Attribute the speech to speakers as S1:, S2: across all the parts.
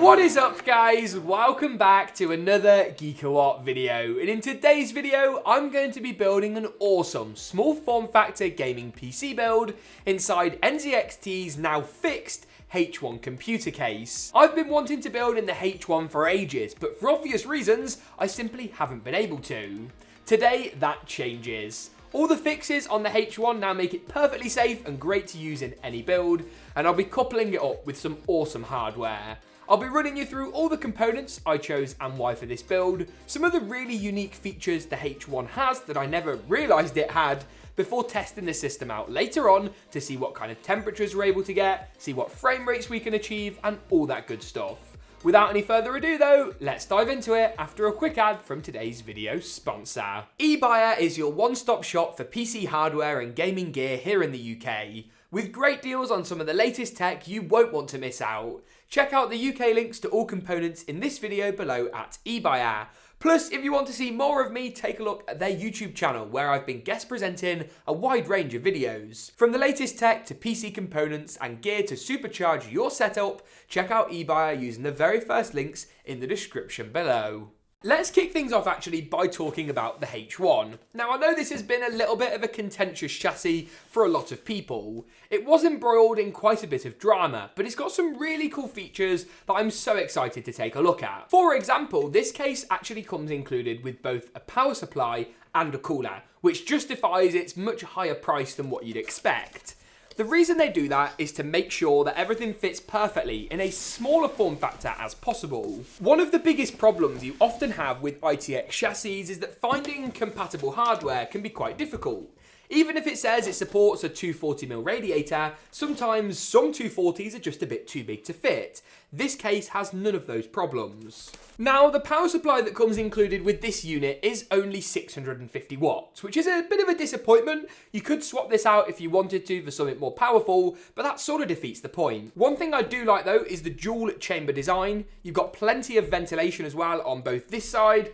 S1: What is up, guys? Welcome back to another GeekaWhat video, and in today's video I'm going to be building an awesome small form factor gaming PC build inside NZXT's now fixed H1 computer case. I've been wanting to build in the H1 for ages, but for obvious reasons I simply haven't been able to. Today that changes. All the fixes on the H1 now make it perfectly safe and great to use in any build, and I'll be coupling it up with some awesome hardware. I'll be running you through all the components I chose and why for this build, some of the really unique features the H1 has that I never realised it had, before testing the system out later on to see what kind of temperatures we're able to get, see what frame rates we can achieve, and all that good stuff. Without any further ado though, let's dive into it after a quick ad from today's video sponsor. Ebuyer is your one-stop shop for PC hardware and gaming gear here in the UK. With great deals on some of the latest tech you won't want to miss out. Check out the UK links to all components in this video below at Ebuyer. Plus, if you want to see more of me, take a look at their YouTube channel where I've been guest presenting a wide range of videos. From the latest tech to PC components and gear to supercharge your setup, check out Ebuyer using the very first links in the description below. Let's kick things off actually by talking about the H1. Now I know this has been a little bit of a contentious chassis for a lot of people. It was embroiled in quite a bit of drama, but it's got some really cool features that I'm so excited to take a look at. For example, this case actually comes included with both a power supply and a cooler, which justifies its much higher price than what you'd expect. The reason they do that is to make sure that everything fits perfectly in a smaller form factor as possible. One of the biggest problems you often have with ITX chassis is that finding compatible hardware can be quite difficult. Even if it says it supports a 240mm radiator, sometimes some 240s are just a bit too big to fit. This case has none of those problems. Now, the power supply that comes included with this unit is only 650 watts, which is a bit of a disappointment. You could swap this out if you wanted to for something more powerful, but that sort of defeats the point. One thing I do like though is the dual chamber design. You've got plenty of ventilation as well on both this side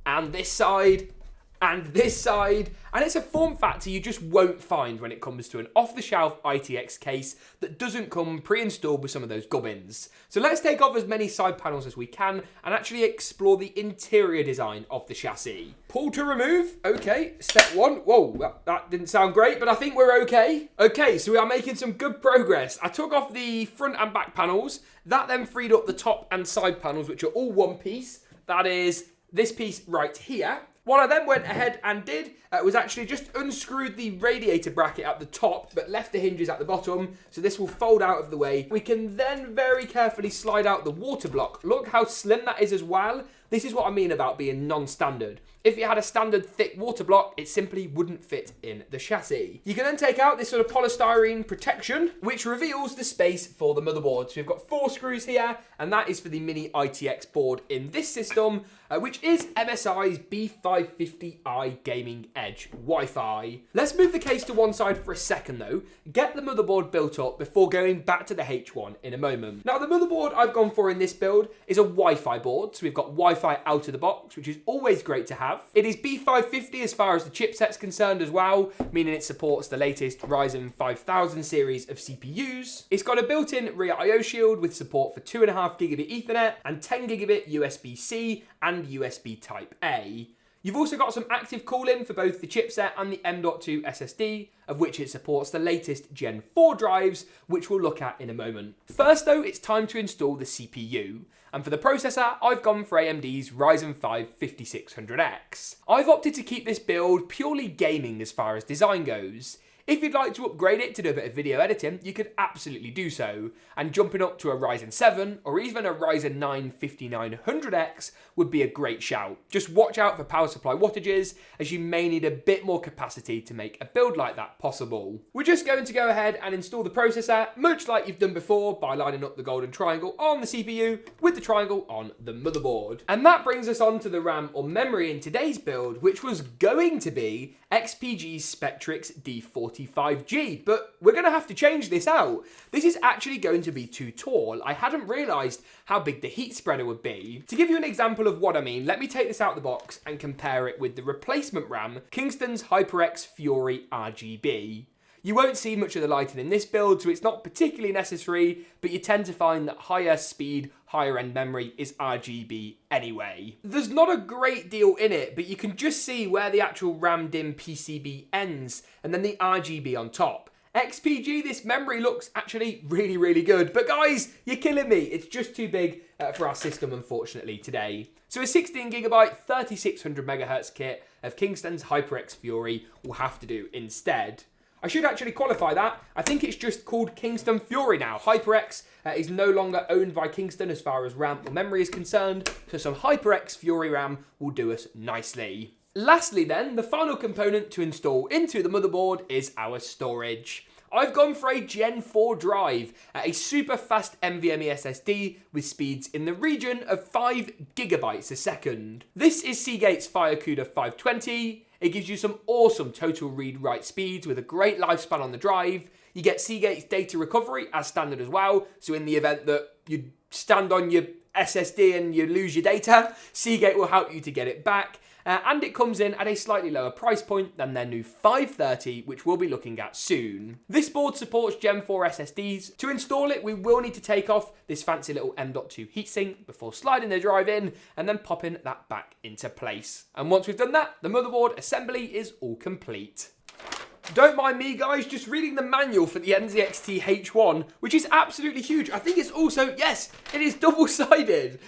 S1: and this side and this side, and it's a form factor you just won't find when it comes to an off-the-shelf ITX case that doesn't come pre-installed with some of those gubbins. So let's take off as many side panels as we can and actually explore the interior design of the chassis. Pull to remove. Okay, step one. Whoa, that didn't sound great, but I think we're okay. Okay, so we are making some good progress. I took off the front and back panels. That then freed up the top and side panels, which are all one piece. That is this piece right here. What I then went ahead and did was actually just unscrewed the radiator bracket at the top, but left the hinges at the bottom, so this will fold out of the way. We can then very carefully slide out the water block. Look how slim that is as well. This is what I mean about being non-standard. If you had a standard thick water block, it simply wouldn't fit in the chassis. You can then take out this sort of polystyrene protection, which reveals the space for the motherboard. So we've got 4 screws here, and that is for the mini ITX board in this system, which is MSI's B550i Gaming Edge Wi-Fi. Let's move the case to one side for a second though, get the motherboard built up before going back to the H1 in a moment. Now the motherboard I've gone for in this build is a Wi-Fi board, so we've got Wi-Fi out of the box, which is always great to have. It is B550 as far as the chipset's concerned as well, meaning it supports the latest Ryzen 5000 series of CPUs. It's got a built-in rear I/O shield with support for 2.5 gigabit Ethernet and 10 gigabit USB-C and USB Type-A. You've also got some active cooling for both the chipset and the M.2 SSD, of which it supports the latest Gen 4 drives, which we'll look at in a moment. First though, it's time to install the CPU. And for the processor, I've gone for AMD's Ryzen 5 5600X. I've opted to keep this build purely gaming as far as design goes. If you'd like to upgrade it to do a bit of video editing, you could absolutely do so, and jumping up to a Ryzen 7 or even a Ryzen 9 5900X would be a great shout. Just watch out for power supply wattages, as you may need a bit more capacity to make a build like that possible. We're just going to go ahead and install the processor, much like you've done before, by lining up the golden triangle on the CPU with the triangle on the motherboard. And that brings us on to the RAM or memory in today's build, which was going to be XPG's Spectrix D45G, but we're going to have to change this out. This is actually going to be too tall. I hadn't realised how big the heat spreader would be. To give you an example of what I mean, let me take this out of the box and compare it with the replacement RAM, Kingston's HyperX Fury RGB. You won't see much of the lighting in this build, so it's not particularly necessary, but you tend to find that higher speed, higher end memory is RGB anyway. There's not a great deal in it, but you can just see where the actual RAM DIMM PCB ends, and then the RGB on top. XPG, this memory looks actually really, really good. But guys, you're killing me. It's just too big for our system, unfortunately, today. So a 16GB 3600MHz kit of Kingston's HyperX Fury will have to do instead. I should actually qualify that. I think it's just called Kingston Fury now. HyperX is no longer owned by Kingston as far as RAM or memory is concerned, so some HyperX Fury RAM will do us nicely. Lastly then, the final component to install into the motherboard is our storage. I've gone for a Gen 4 drive, a super fast NVMe SSD with speeds in the region of 5GB a second. This is Seagate's Firecuda 520. It gives you some awesome total read-write speeds with a great lifespan on the drive. You get Seagate's data recovery as standard as well, so in the event that you stand on your SSD and you lose your data, Seagate will help you to get it back. And it comes in at a slightly lower price point than their new 530, which we'll be looking at soon. This board supports Gen 4 SSDs. To install it, we will need to take off this fancy little M.2 heatsink before sliding the drive in and then popping that back into place. And once we've done that, the motherboard assembly is all complete. Don't mind me, guys, just reading the manual for the NZXT H1, which is absolutely huge. I think it's also, yes, it is double-sided.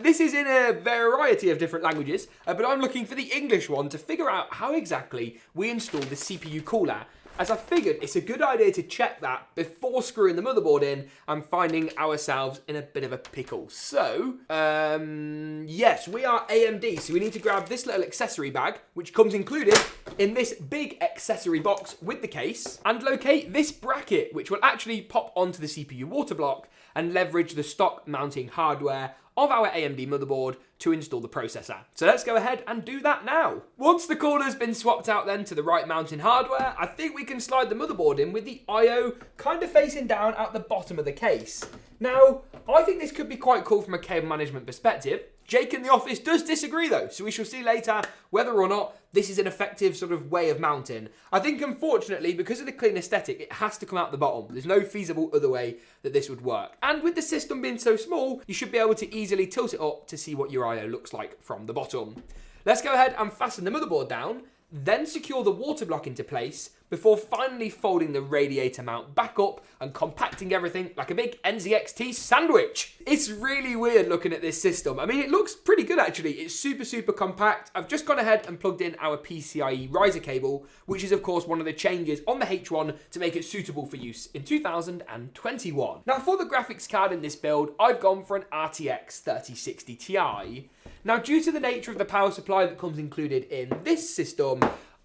S1: This is in a variety of different languages, but I'm looking for the English one to figure out how exactly we install the CPU cooler, as I figured it's a good idea to check that before screwing the motherboard in and finding ourselves in a bit of a pickle. So, yes, we are AMD, so we need to grab this little accessory bag, which comes included in this big accessory box with the case, and locate this bracket, which will actually pop onto the CPU water block and leverage the stock mounting hardware of our AMD motherboard to install the processor. So let's go ahead and do that now. Once the cooler's been swapped out then to the right mounting hardware, I think we can slide the motherboard in with the I/O kind of facing down at the bottom of the case. Now, I think this could be quite cool from a cable management perspective. Jake in the office does disagree though, so we shall see later whether or not this is an effective sort of way of mounting. I think unfortunately, because of the clean aesthetic, it has to come out the bottom. There's no feasible other way that this would work. And with the system being so small, you should be able to easily tilt it up to see what your I/O looks like from the bottom. Let's go ahead and fasten the motherboard down, then secure the water block into place before finally folding the radiator mount back up and compacting everything like a big NZXT sandwich. It's really weird looking at this system. I mean, it looks pretty good actually. It's super, super compact. I've just gone ahead and plugged in our PCIe riser cable, which is of course one of the changes on the H1 to make it suitable for use in 2021. Now for the graphics card in this build, I've gone for an RTX 3060 Ti. Now due to the nature of the power supply that comes included in this system,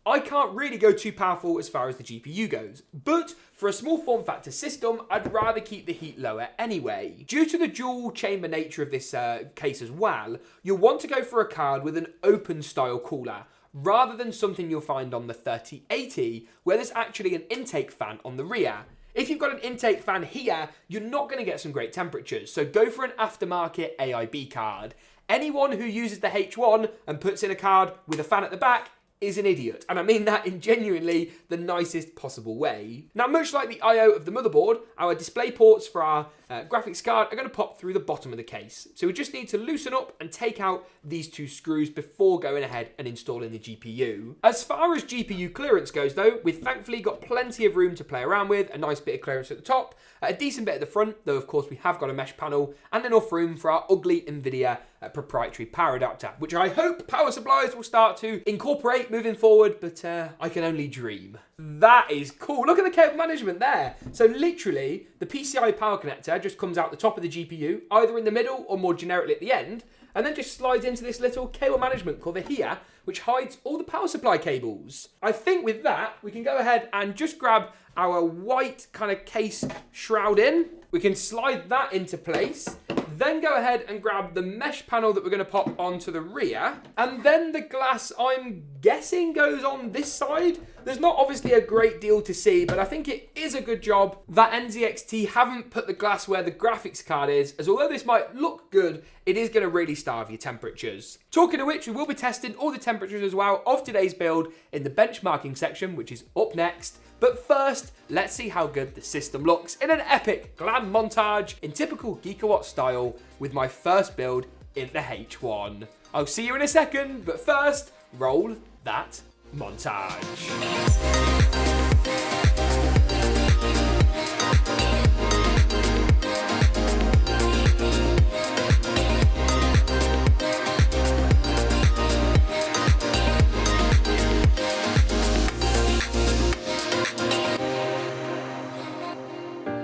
S1: I can't really go too powerful as far as the GPU goes, but for a small form factor system, I'd rather keep the heat lower anyway. Due to the dual chamber nature of this case as well, you'll want to go for a card with an open style cooler, rather than something you'll find on the 3080, where there's actually an intake fan on the rear. If you've got an intake fan here, you're not going to get some great temperatures, so go for an aftermarket AIB card. Anyone who uses the H1 and puts in a card with a fan at the back is an idiot, and I mean that in genuinely the nicest possible way. Now, much like the I/O of the motherboard, our display ports for our graphics card are going to pop through the bottom of the case. So we just need to loosen up and take out these two screws before going ahead and installing the GPU. As far as GPU clearance goes though, we've thankfully got plenty of room to play around with, a nice bit of clearance at the top, a decent bit at the front, though of course we have got a mesh panel, and enough room for our ugly Nvidia proprietary power adapter, which I hope power supplies will start to incorporate moving forward, but I can only dream. That is cool. Look at the cable management there. So literally, the PCIe power connector just comes out the top of the GPU, either in the middle or more generically at the end, and then just slides into this little cable management cover here, which hides all the power supply cables. I think with that, we can go ahead and just grab our white kind of case shroud in. We can slide that into place, then go ahead and grab the mesh panel that we're going to pop onto the rear, and then the glass, I'm guessing, goes on this side, There's not obviously a great deal to see, but I think it is a good job that NZXT haven't put the glass where the graphics card is, as although this might look good, it is going to really starve your temperatures. Talking of which, we will be testing all the temperatures as well of today's build in the benchmarking section, which is up next. But first, let's see how good the system looks in an epic glam montage in typical GeekaWhat style with my first build in the H1. I'll see you in a second, but first, roll that montage.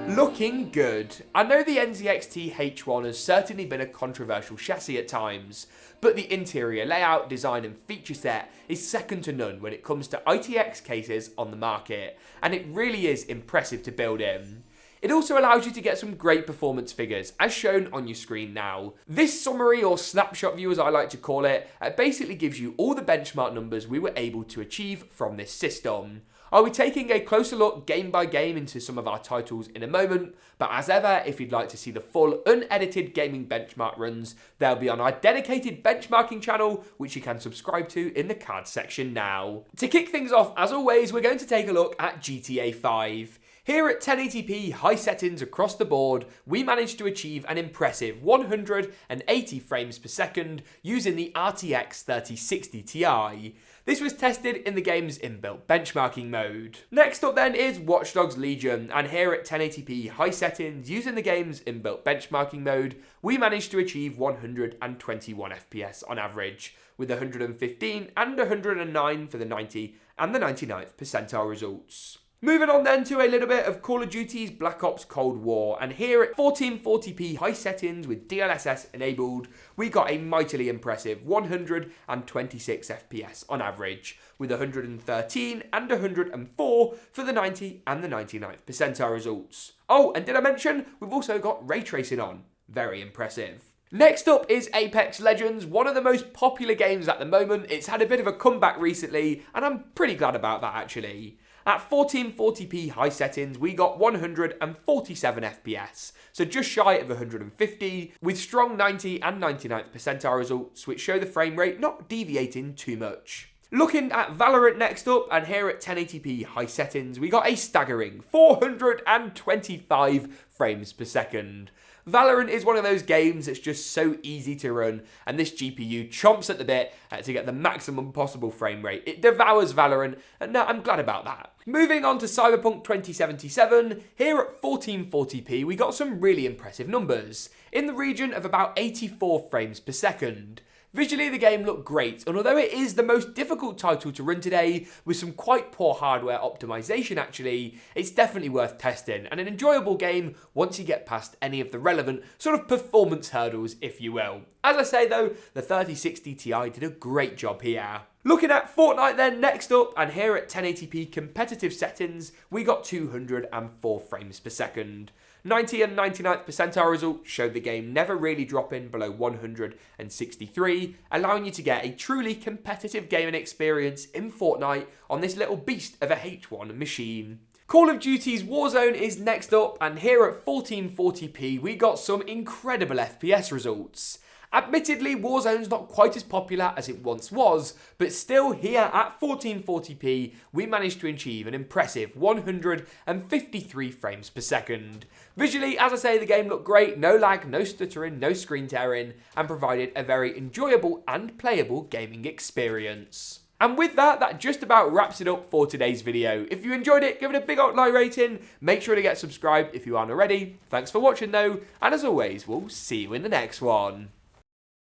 S1: Looking good. I know the NZXT H1 has certainly been a controversial chassis at times, but the interior layout, design and feature set is second to none when it comes to ITX cases on the market, and it really is impressive to build in. It also allows you to get some great performance figures, as shown on your screen now. This summary, or snapshot view as I like to call it, basically gives you all the benchmark numbers we were able to achieve from this system. I'll be taking a closer look game by game into some of our titles in a moment, but as ever, if you'd like to see the full unedited gaming benchmark runs, they'll be on our dedicated benchmarking channel, which you can subscribe to in the card section now. To kick things off, as always, we're going to take a look at GTA 5. Here at 1080p high settings across the board, we managed to achieve an impressive 180 frames per second using the RTX 3060 Ti. This was tested in the game's inbuilt benchmarking mode. Next up then is Watch Dogs Legion, and here at 1080p high settings using the game's inbuilt benchmarking mode, we managed to achieve 121 FPS on average, with 115 and 109 for the 90 and the 99th percentile results. Moving on then to a little bit of Call of Duty's Black Ops Cold War, and here at 1440p high settings with DLSS enabled, we got a mightily impressive 126 FPS on average, with 113 and 104 for the 90 and the 99th percentile results. Oh, and did I mention, we've also got ray tracing on. Very impressive. Next up is Apex Legends, one of the most popular games at the moment. It's had a bit of a comeback recently, and I'm pretty glad about that actually. At 1440p high settings, we got 147 FPS, so just shy of 150, with strong 90 and 99th percentile results, which show the frame rate not deviating too much. Looking at Valorant next up, and here at 1080p high settings, we got a staggering 425 frames per second. Valorant is one of those games that's just so easy to run, and this GPU chomps at the bit to get the maximum possible frame rate. It devours Valorant, and I'm glad about that. Moving on to Cyberpunk 2077, here at 1440p we got some really impressive numbers, in the region of about 84 frames per second. Visually, the game looked great, and although it is the most difficult title to run today, with some quite poor hardware optimization actually, it's definitely worth testing, and an enjoyable game once you get past any of the relevant sort of performance hurdles, if you will. As I say though, the 3060 Ti did a great job here. Looking at Fortnite then next up, and here at 1080p competitive settings, we got 204 frames per second. 90 and 99th percentile results showed the game never really dropping below 163, allowing you to get a truly competitive gaming experience in Fortnite on this little beast of a H1 machine. Call of Duty's Warzone is next up, and here at 1440p we got some incredible FPS results. Admittedly, Warzone's not quite as popular as it once was, but still here at 1440p, we managed to achieve an impressive 153 frames per second. Visually, as I say, the game looked great, no lag, no stuttering, no screen tearing, and provided a very enjoyable and playable gaming experience. And with that, that just about wraps it up for today's video. If you enjoyed it, give it a big old like rating, make sure to get subscribed if you aren't already. Thanks for watching though, and as always, we'll see you in the next one.